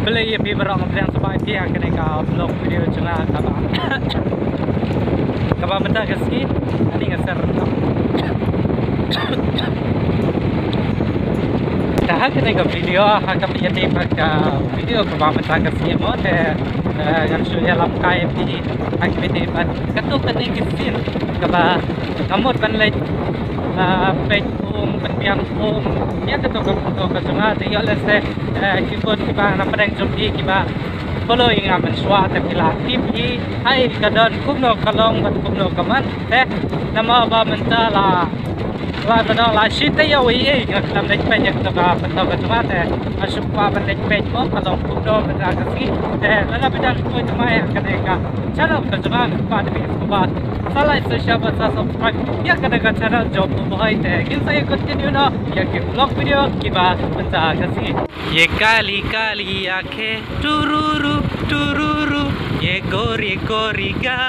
beli lebih berang yang sampai dia kena vlog video cuma kabar benda keski ini ngeser dah kena video hak jadi pakai video kabar benda keski mau deh yang sudah lamkai di aktiviti pada ketuk kena kesin kabar kamu penlai page penbiang dia ketuk cuma dia lese kibun kiba nama yang jumpi kiba follow yang aman suat tapi lah TV hai kadon kumno kalong bat kumno kaman nama apa mentala lah kadon lah shita ya wei dalam next page yang kita betul cuma masuk apa next page mo kalong kumno berada sih lalu bidang itu cuma yang kena channel cuma pada biskubat salah itu siapa subscribe ya kena channel job buat kita saya continue no ya ke vlog video kiba berada sih ये काली काली आंखें टुरुरु टुरुरु ये गोरी गोरी गा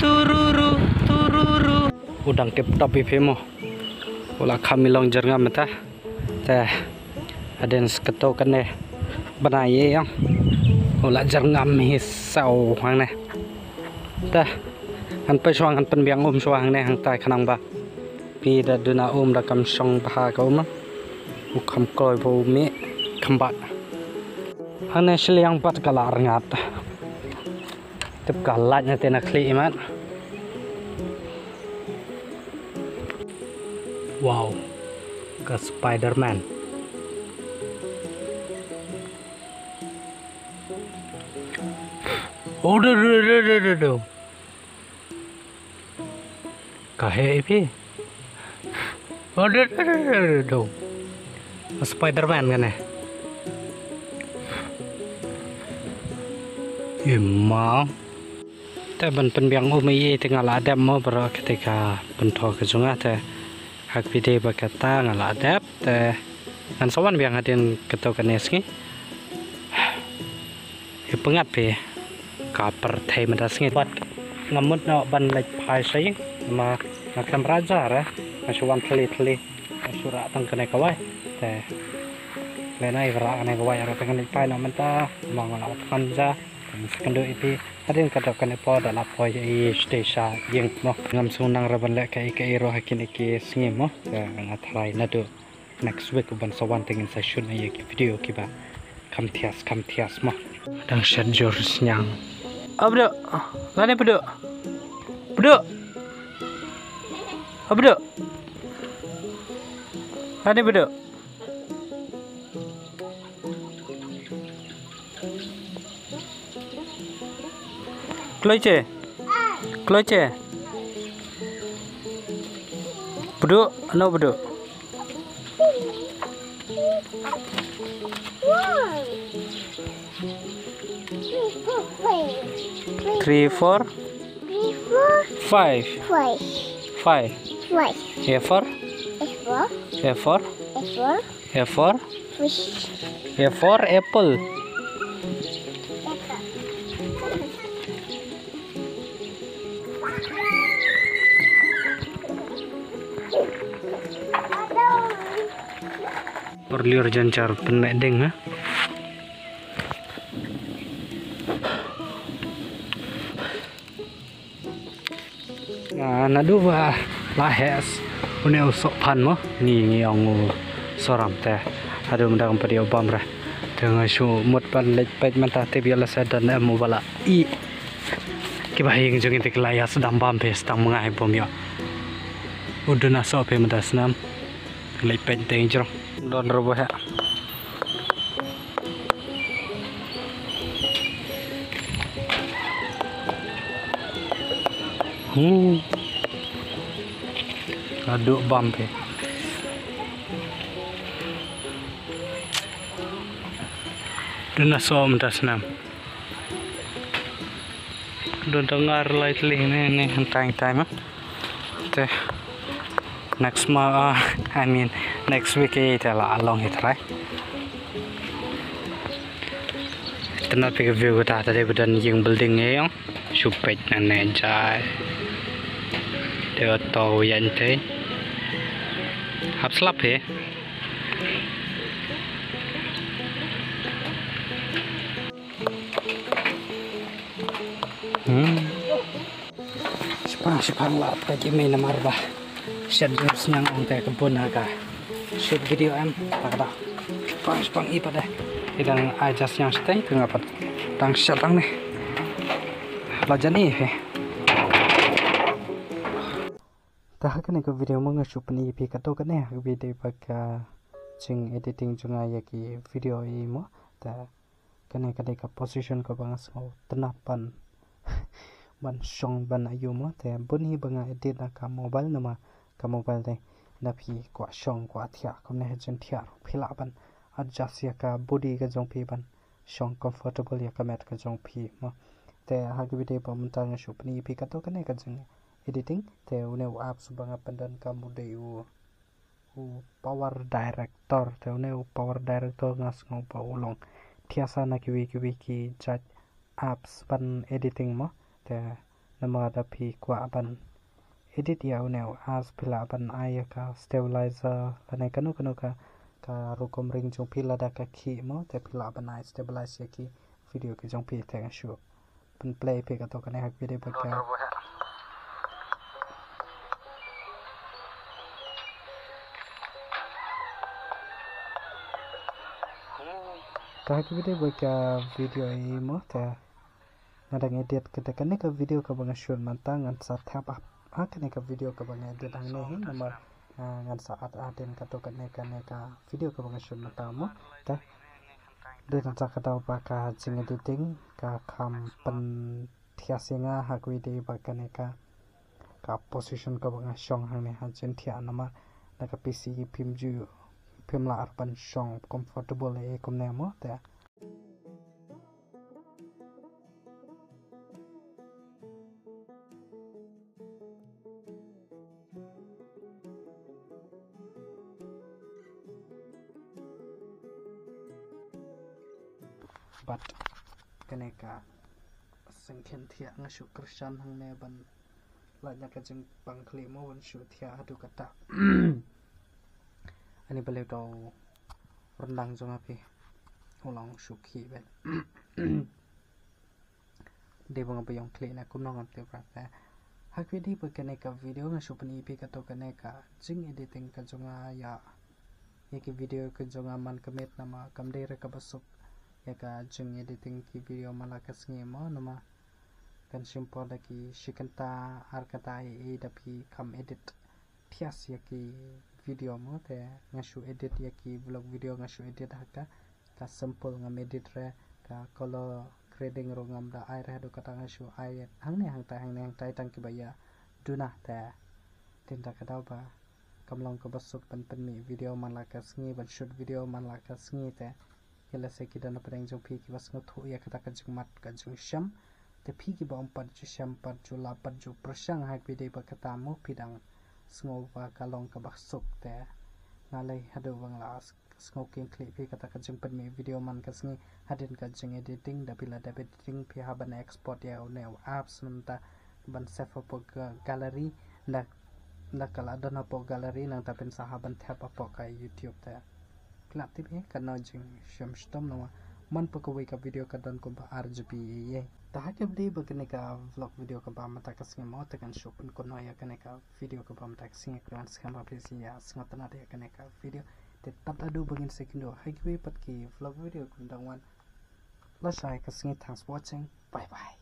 टुरुरु टुरुरु udang tip tapi femo ulah kami long jerngam mata teh aden seketo kene benaye yang ulah jerngam hisau hang ne teh han pe suang han penbiang suang ne hang tai khanang ba pi da duna da kam song ba ka bukan koi bumi kembat hanya seliang bat kalar ngat tip kalatnya tenak kli imat wow ke Spiderman oh do kahe ipi oh do Spiderman kan ya? Emang. Tapi penbiang umi tinggal ada mau berapa ketika bentuk kesungai teh hak video berkata nggak ada teh dan sowan biang hadirin ketua kenesnya. Pengat pe kaper teh medasnya buat ngamut nak ban lek pai saya ma nakam raja ya masuk wan teli surat tang kena kawai teh lena ivra kena kawai ara tang pai nak mentah mangal kanja sekendo ipi adin kadap kena po dalam po i stesa yang mo ngam sunang raban lek kai ro hakin iki singim mo ngatrai nado next week ban sawan tingin session ay video kiba kam tias mo dang sejur senyang abdo lane bedo abdo lane bedo Kloce bedo no bedo 3 4 5 A4 apple perliur jancar penedeng ha nadu ba lahes une usok pan mo ni ngiong soram teh adu mendang padi obam ra dengan su mut pan lek pet mata te biala sadan mo bala i kibahing jungin te kelaya sedang bam pes tang mengai bom yo uduna so pe medas nam lek pet te jro don robo ha aduk bampe duna som dasnam don dengar lightly ini time teh next next week kita lah along it right tenat pe view ko ta tadi bedan yang building yang supet nane jai de to yan te hap slap he Pang lap ka jimi na marba. Shed news nyang ang te kebun ka. Shoot video em tak dah. Pang ipa deh. Idang ajas yang stay tu ngapat. Tang syatang nih. Lajan ni he. Tah kan ke video mo nga shoot ni ipi kato kan ne video pagka ching editing junga ya ki video i mo ta kan ka position ko bang so tenapan. Ban song ban ayu mo te buni banga edit na ka mobile nama ka mobile de na phi kwa song kwa thia kom ne jen thia phila ban adjust ya ka body ka jong phi ban song comfortable ya ka mat ka jong phi mo te ha ki video pa mun ta nga shup ni phi ka to ka ne ka jeng editing te une apps banga pandan ka mu de u power director te une power director ngas ngong pa ulong thia sa na ki chat apps ban editing mo te nama da phi kwa ban edit ya uneu as pila ban aya ka stabilizer lane kanu ka rokom ring jong pila da ka khi mo te pila ban ai stabilize ya ki video ki jong phi te shu pan play phi ka to kane hak video ba ka video ba ka video ai mo te nadang edit kita kan ka video ka bang shoot mantang an sa tap up kan ka video ka bang edit ang ne nomor ngan saat aden ka to kan ka video ka bang shoot mantang mo ta de kan sa ka taw pa ka jing editing ka kham pan thia singa ha ku de ba kan ka position ka bang song hang ne ha chen thia nama na ka pc phim la arpan song comfortable e kom ne mo ta but kaneka sengkhen thia nga shu krishan hang ne ban la nya ka jing pangkli mo ban shu thia adu kata ani bale to rendang jong api ulang sukhi ben de bang apa yang kli na kum nong te pra hak video pa kaneka video nga shu pani pi ka to kaneka jing editing ka jonga ya ki video ka jonga man kamet nama kamde ra ka basuk ya ka jung editing ki video malakas nge mo nama kan simple da ki shikanta ar kata e da pi kam edit thias ya ki video mo te ngashu edit ya ki vlog video ngashu edit haka ka simple ngam edit re ka color grading ro ngam da ai re do kata ngashu ai hang ne hang tai tang ki baya duna ta tinta ka ba kamlong ko basuk pan mi video malakas nge ban shoot video malakas nge te kila se kita na pareng jong phi ki bas ngothu ya kata ka jung mat ka jung sham te phi ki ba pat ju sham pat ju la pat ju prasang ha pi de ba kata mo pidang sngo ba kalong ka basuk te nalai hadu bang la smoking clip phi kata ka jung pan mi video man ka sngi hadin ka jung editing da pila da editing phi ha ban export ya ne apps nta ban save po gallery na kala dana po gallery nang ta pen sahaban thap po ka youtube te klap tip karena jing syam stom nama man pakawai ka video ka dan ko ba RGB ye ta ke bli bagane ka vlog video ka ba mata ka singa mo ta kan shop ko no ya kan ka video ka ba mata ka singa kran skam ba please ya singa tana de kan ka video te tat adu bagin sekindo hagwe pat ki vlog video kun dangwan la sai ka singa thanks for watching bye bye